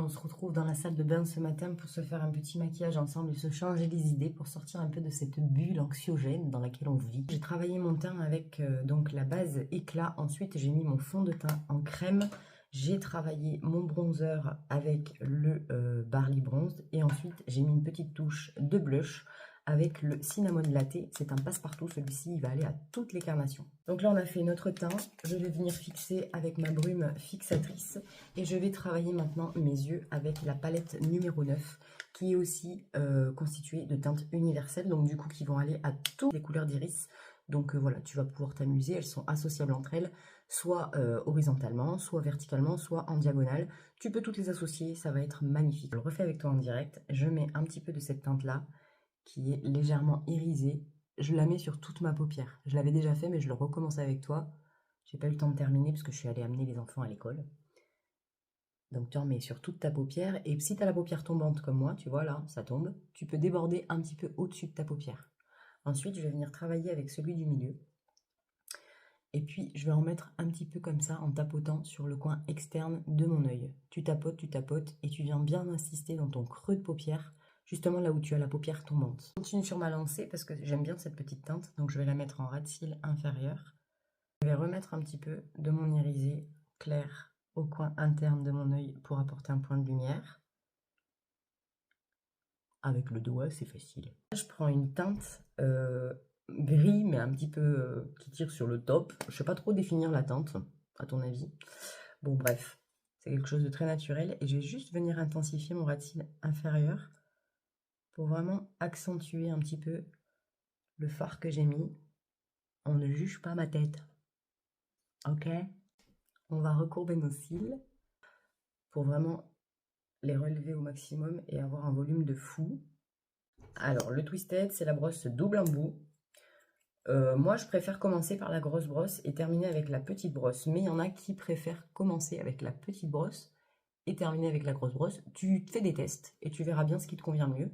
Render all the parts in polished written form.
on se retrouve dans la salle de bain ce matin pour se faire un petit maquillage ensemble et se changer les idées pour sortir un peu de cette bulle anxiogène dans laquelle on vit. J'ai travaillé mon teint avec donc la base éclat, ensuite j'ai mis mon fond de teint en crème, j'ai travaillé mon bronzer avec le Barley Bronze et ensuite j'ai mis une petite touche de blush avec le Cinnamon Latte. C'est un passe-partout, celui-ci il va aller à toutes les carnations. Donc là on a fait notre teint, je vais venir fixer avec ma brume fixatrice et je vais travailler maintenant mes yeux avec la palette numéro 9 qui est aussi constituée de teintes universelles, donc du coup qui vont aller à toutes les couleurs d'iris. Donc voilà, tu vas pouvoir t'amuser, elles sont associables entre elles, soit horizontalement, soit verticalement, soit en diagonale. Tu peux toutes les associer, ça va être magnifique. Je le refais avec toi en direct, je mets un petit peu de cette teinte là, qui est légèrement irisée. Je la mets sur toute ma paupière. Je l'avais déjà fait, mais je le recommence avec toi. J'ai pas eu le temps de terminer parce que je suis allée amener les enfants à l'école. Donc tu en mets sur toute ta paupière. Et si tu as la paupière tombante comme moi, tu vois là, ça tombe, tu peux déborder un petit peu au-dessus de ta paupière. Ensuite, je vais venir travailler avec celui du milieu. Et puis, je vais en mettre un petit peu comme ça en tapotant sur le coin externe de mon œil. Tu tapotes et tu viens bien insister dans ton creux de paupière, justement là où tu as la paupière tombante. Je continue sur ma lancée parce que j'aime bien cette petite teinte, donc je vais la mettre en ras de cils inférieur. Je vais remettre un petit peu de mon irisé clair au coin interne de mon œil pour apporter un point de lumière. Avec le doigt, c'est facile. Je prends une teinte gris, mais un petit peu qui tire sur le top. Je sais pas trop définir la teinte, à ton avis. Bon, bref, c'est quelque chose de très naturel. Et je vais juste venir intensifier mon ras de cils inférieur pour vraiment accentuer un petit peu le fard que j'ai mis. On ne juge pas ma tête. Ok? On va recourber nos cils pour vraiment les relever au maximum et avoir un volume de fou. Alors, le Twisted, c'est la brosse double embout. Moi, je préfère commencer par la grosse brosse et terminer avec la petite brosse. Mais il y en a qui préfèrent commencer avec la petite brosse et terminer avec la grosse brosse. Tu fais des tests et tu verras bien ce qui te convient mieux.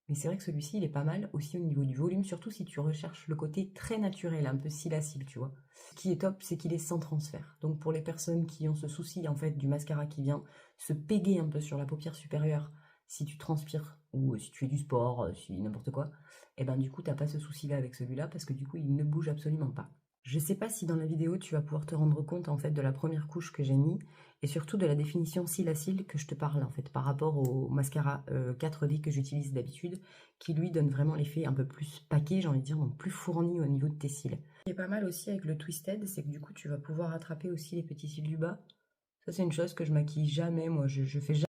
Mais c'est vrai que celui-ci, il est pas mal aussi au niveau du volume, surtout si tu recherches le côté très naturel, un peu cils-à-cils, tu vois. Ce qui est top, c'est qu'il est sans transfert. Donc pour les personnes qui ont ce souci, en fait, du mascara qui vient se péguer un peu sur la paupière supérieure, si tu transpires, ou si tu fais du sport, si n'importe quoi, et ben du coup, t'as pas ce souci-là avec celui-là, parce que du coup, il ne bouge absolument pas. Je sais pas si dans la vidéo, tu vas pouvoir te rendre compte, en fait, de la première couche que j'ai mis, et surtout de la définition cils-à-cils que je te parle, en fait, par rapport au mascara 4D que j'utilise d'habitude, qui lui donne vraiment l'effet un peu plus paquet, j'ai envie de dire, donc plus fourni au niveau de tes cils. Ce qui est pas mal aussi avec le Twisted, c'est que du coup, tu vas pouvoir attraper aussi les petits cils du bas. Ça, c'est une chose que je maquille jamais, moi, je fais jamais